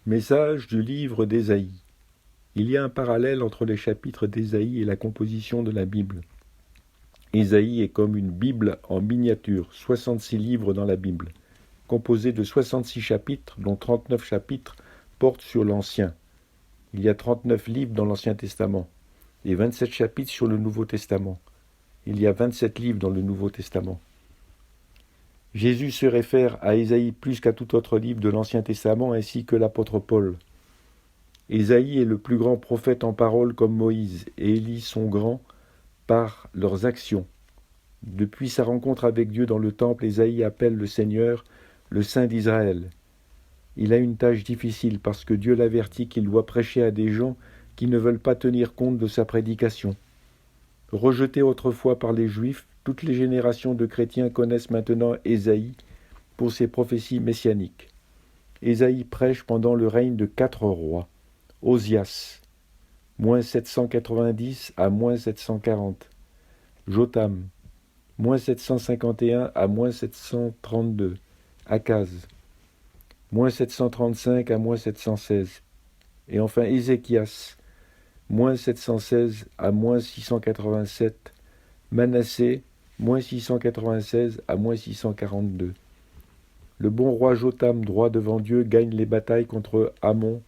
Message du livre d'Ésaïe. Il y a un parallèle entre les chapitres d'Ésaïe et la composition de la Bible. Ésaïe est comme une Bible en miniature, 66 livres dans la Bible, composés de 66 chapitres, dont 39 chapitres portent sur l'Ancien. Il y a 39 livres dans l'Ancien Testament et 27 chapitres sur le Nouveau Testament. Il y a 27 livres dans le Nouveau Testament. Jésus se réfère à Ésaïe plus qu'à tout autre livre de l'Ancien Testament ainsi que l'apôtre Paul. Ésaïe est le plus grand prophète en parole comme Moïse, et Élie sont grands par leurs actions. Depuis sa rencontre avec Dieu dans le temple, Ésaïe appelle le Seigneur le Saint d'Israël. Il a une tâche difficile parce que Dieu l'avertit qu'il doit prêcher à des gens qui ne veulent pas tenir compte de sa prédication. Rejeté autrefois par les Juifs, toutes les générations de chrétiens connaissent maintenant Ésaïe pour ses prophéties messianiques. Ésaïe prêche pendant le règne de 4 rois. Osias, moins 790 à moins 740. Jotham, moins 751 à moins 732. Akaz, moins 735 à moins 716. Et enfin Ézéchias, moins 716 à moins 687. Manassé, moins 696 à moins 642. Le bon roi Jotham, droit devant Dieu, gagne les batailles contre Amon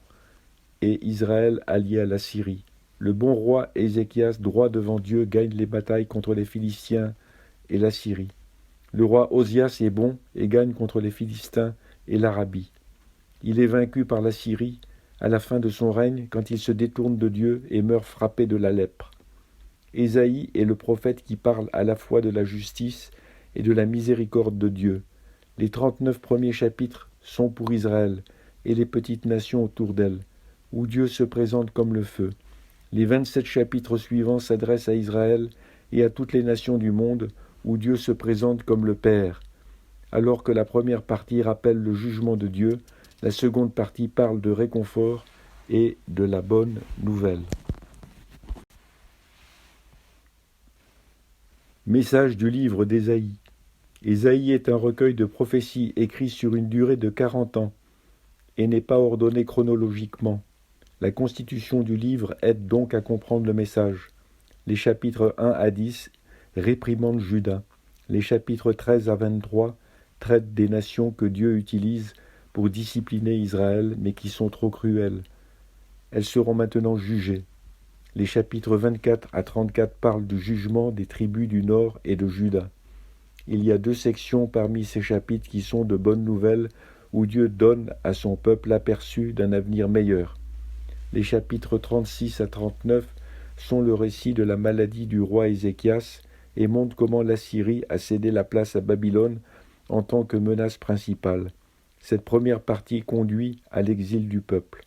et Israël allié à la Syrie. Le bon roi Ézéchias, droit devant Dieu, gagne les batailles contre les Philistins et la Syrie. Le roi Osias est bon et gagne contre les Philistins et l'Arabie. Il est vaincu par la Syrie à la fin de son règne quand il se détourne de Dieu et meurt frappé de la lèpre. Ésaïe est le prophète qui parle à la fois de la justice et de la miséricorde de Dieu. Les 39 premiers chapitres sont pour Israël et les petites nations autour d'elle, où Dieu se présente comme le feu. Les 27 chapitres suivants s'adressent à Israël et à toutes les nations du monde, où Dieu se présente comme le Père. Alors que la première partie rappelle le jugement de Dieu, la seconde partie parle de réconfort et de la bonne nouvelle. Message du livre d'Ésaïe. Ésaïe est un recueil de prophéties écrit sur une durée de 40 ans et n'est pas ordonné chronologiquement. La constitution du livre aide donc à comprendre le message. Les chapitres 1 à 10 réprimandent Juda. Les chapitres 13 à 23 traitent des nations que Dieu utilise pour discipliner Israël, mais qui sont trop cruelles. Elles seront maintenant jugées. Les chapitres 24 à 34 parlent du jugement des tribus du nord et de Juda. Il y a 2 sections parmi ces chapitres qui sont de bonnes nouvelles, où Dieu donne à son peuple l'aperçu d'un avenir meilleur. Les chapitres 36 à 39 sont le récit de la maladie du roi Ézéchias et montrent comment l'Assyrie a cédé la place à Babylone en tant que menace principale. Cette première partie conduit à l'exil du peuple.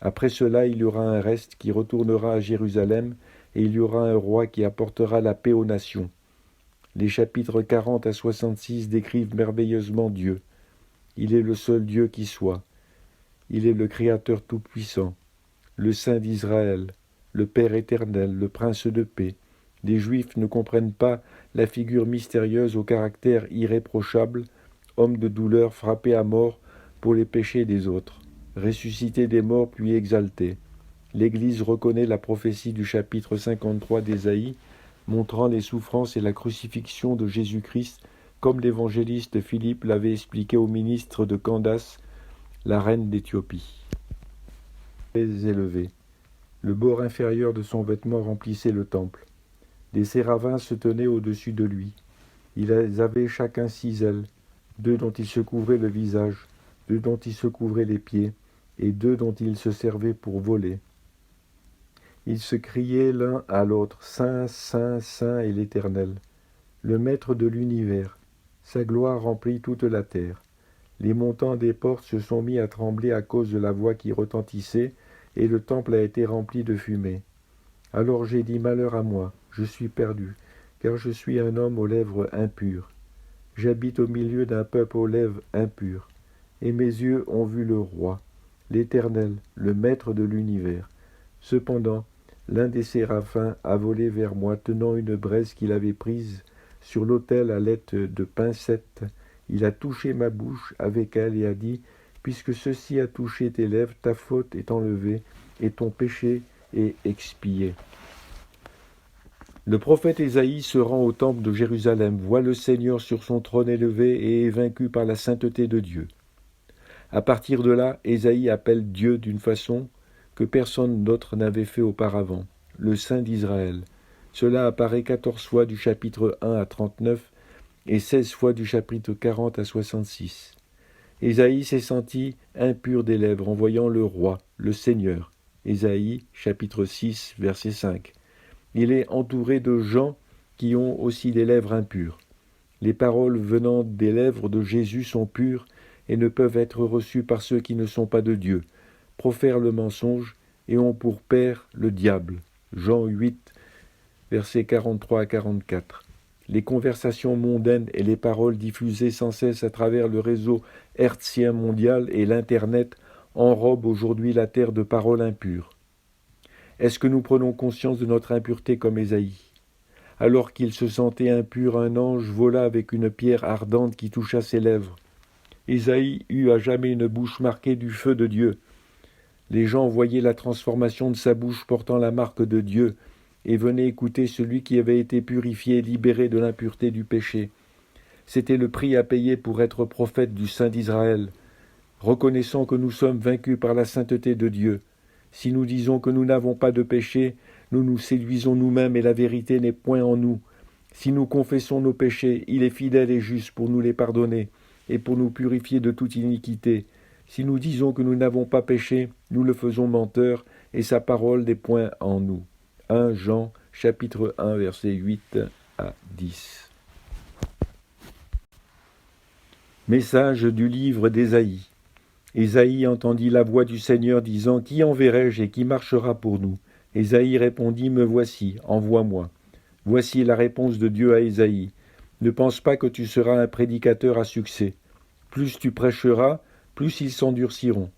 Après cela, il y aura un reste qui retournera à Jérusalem et il y aura un roi qui apportera la paix aux nations. Les chapitres 40 à 66 décrivent merveilleusement Dieu. Il est le seul Dieu qui soit. Il est le Créateur tout-puissant, le Saint d'Israël, le Père éternel, le Prince de paix. Les Juifs ne comprennent pas la figure mystérieuse au caractère irréprochable, homme de douleur frappé à mort pour les péchés des autres, ressuscité des morts puis exalté. L'Église reconnaît la prophétie du chapitre 53 d'Ésaïe, montrant les souffrances et la crucifixion de Jésus-Christ, comme l'évangéliste Philippe l'avait expliqué au ministre de Candace, la reine d'Éthiopie. Élevé. Le bord inférieur de son vêtement remplissait le temple. Des séraphins se tenaient au-dessus de lui. Ils avaient chacun 6 ailes, 2 dont ils se couvraient le visage, 2 dont ils se couvraient les pieds, et 2 dont ils se servaient pour voler. Ils se criaient l'un à l'autre, Saint, Saint, Saint est l'Éternel, le Maître de l'univers. Sa gloire remplit toute la terre. Les montants des portes se sont mis à trembler à cause de la voix qui retentissait, et le temple a été rempli de fumée. Alors j'ai dit, malheur à moi, je suis perdu, car je suis un homme aux lèvres impures. J'habite au milieu d'un peuple aux lèvres impures, et mes yeux ont vu le Roi, l'Éternel, le Maître de l'univers. Cependant, l'un des séraphins a volé vers moi, tenant une braise qu'il avait prise sur l'autel à l'aide de pincettes. Il a touché ma bouche avec elle et a dit, puisque ceci a touché tes lèvres, ta faute est enlevée et ton péché est expié. Le prophète Ésaïe se rend au temple de Jérusalem, voit le Seigneur sur son trône élevé et est vaincu par la sainteté de Dieu. À partir de là, Ésaïe appelle Dieu d'une façon que personne d'autre n'avait fait auparavant, le Saint d'Israël. Cela apparaît 14 fois du chapitre 1 à 39 et 16 fois du chapitre 40 à 66. Ésaïe s'est senti impur des lèvres en voyant le roi, le Seigneur. Ésaïe, chapitre 6, verset 5. Il est entouré de gens qui ont aussi des lèvres impures. Les paroles venant des lèvres de Jésus sont pures et ne peuvent être reçues par ceux qui ne sont pas de Dieu, profèrent le mensonge et ont pour père le diable. Jean 8, versets 43 à 44. Les conversations mondaines et les paroles diffusées sans cesse à travers le réseau hertzien mondial et l'Internet enrobent aujourd'hui la terre de paroles impures. Est-ce que nous prenons conscience de notre impureté comme Ésaïe ? Alors qu'il se sentait impur, un ange vola avec une pierre ardente qui toucha ses lèvres. Ésaïe eut à jamais une bouche marquée du feu de Dieu. Les gens voyaient la transformation de sa bouche portant la marque de Dieu et venaient écouter celui qui avait été purifié et libéré de l'impureté du péché. C'était le prix à payer pour être prophète du Saint d'Israël. Reconnaissant que nous sommes vaincus par la sainteté de Dieu, si nous disons que nous n'avons pas de péché, nous nous séduisons nous-mêmes et la vérité n'est point en nous. Si nous confessons nos péchés, il est fidèle et juste pour nous les pardonner et pour nous purifier de toute iniquité. Si nous disons que nous n'avons pas péché, nous le faisons menteur et sa parole n'est point en nous. 1 Jean, chapitre 1, versets 8 à 10. Message du livre d'Ésaïe. Ésaïe entendit la voix du Seigneur disant « Qui enverrai-je et qui marchera pour nous ?» Ésaïe répondit « Me voici, envoie-moi. » Voici la réponse de Dieu à Ésaïe. « Ne pense pas que tu seras un prédicateur à succès. Plus tu prêcheras, plus ils s'endurciront.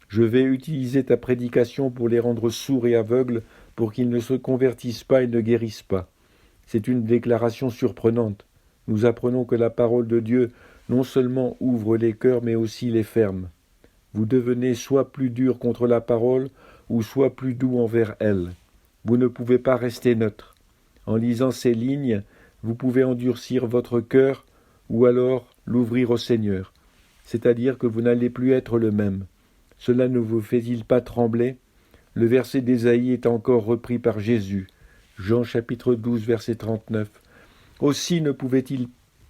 Je vais utiliser ta prédication pour les rendre sourds et aveugles, pour qu'ils ne se convertissent pas et ne guérissent pas. » C'est une déclaration surprenante. Nous apprenons que la parole de Dieu non seulement ouvre les cœurs, mais aussi les ferme. Vous devenez soit plus dur contre la parole, ou soit plus doux envers elle. Vous ne pouvez pas rester neutre. En lisant ces lignes, vous pouvez endurcir votre cœur, ou alors l'ouvrir au Seigneur. C'est-à-dire que vous n'allez plus être le même. Cela ne vous fait-il pas trembler ? Le verset d'Ésaïe est encore repris par Jésus. Jean chapitre 12, verset 39. Aussi ne pouvait-il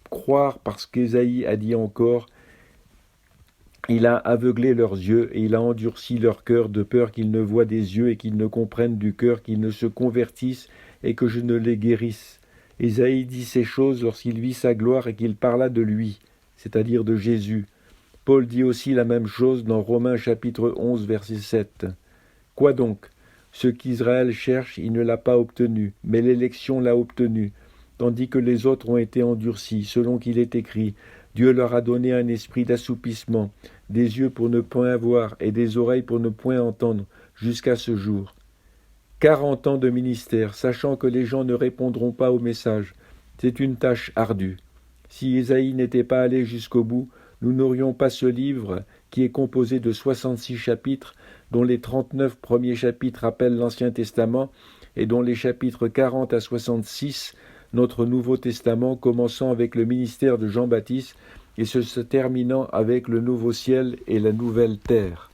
croire parce qu'Ésaïe a dit encore « Il a aveuglé leurs yeux et il a endurci leur cœur de peur qu'ils ne voient des yeux et qu'ils ne comprennent du cœur, qu'ils ne se convertissent et que je ne les guérisse. » Ésaïe dit ces choses lorsqu'il vit sa gloire et qu'il parla de lui, c'est-à-dire de Jésus. Paul dit aussi la même chose dans Romains chapitre 11, verset 7. Quoi donc ? Ce qu'Israël cherche, il ne l'a pas obtenu, mais l'élection l'a obtenu, tandis que les autres ont été endurcis, selon qu'il est écrit. Dieu leur a donné un esprit d'assoupissement, des yeux pour ne point voir et des oreilles pour ne point entendre, jusqu'à ce jour. 40 ans de ministère, sachant que les gens ne répondront pas au message. C'est une tâche ardue. Si Ésaïe n'était pas allé jusqu'au bout, nous n'aurions pas ce livre qui est composé de 66 chapitres, dont les 39 premiers chapitres appellent l'Ancien Testament et dont les chapitres 40 à 66 notre Nouveau Testament, commençant avec le ministère de Jean-Baptiste et se terminant avec le nouveau ciel et la nouvelle terre.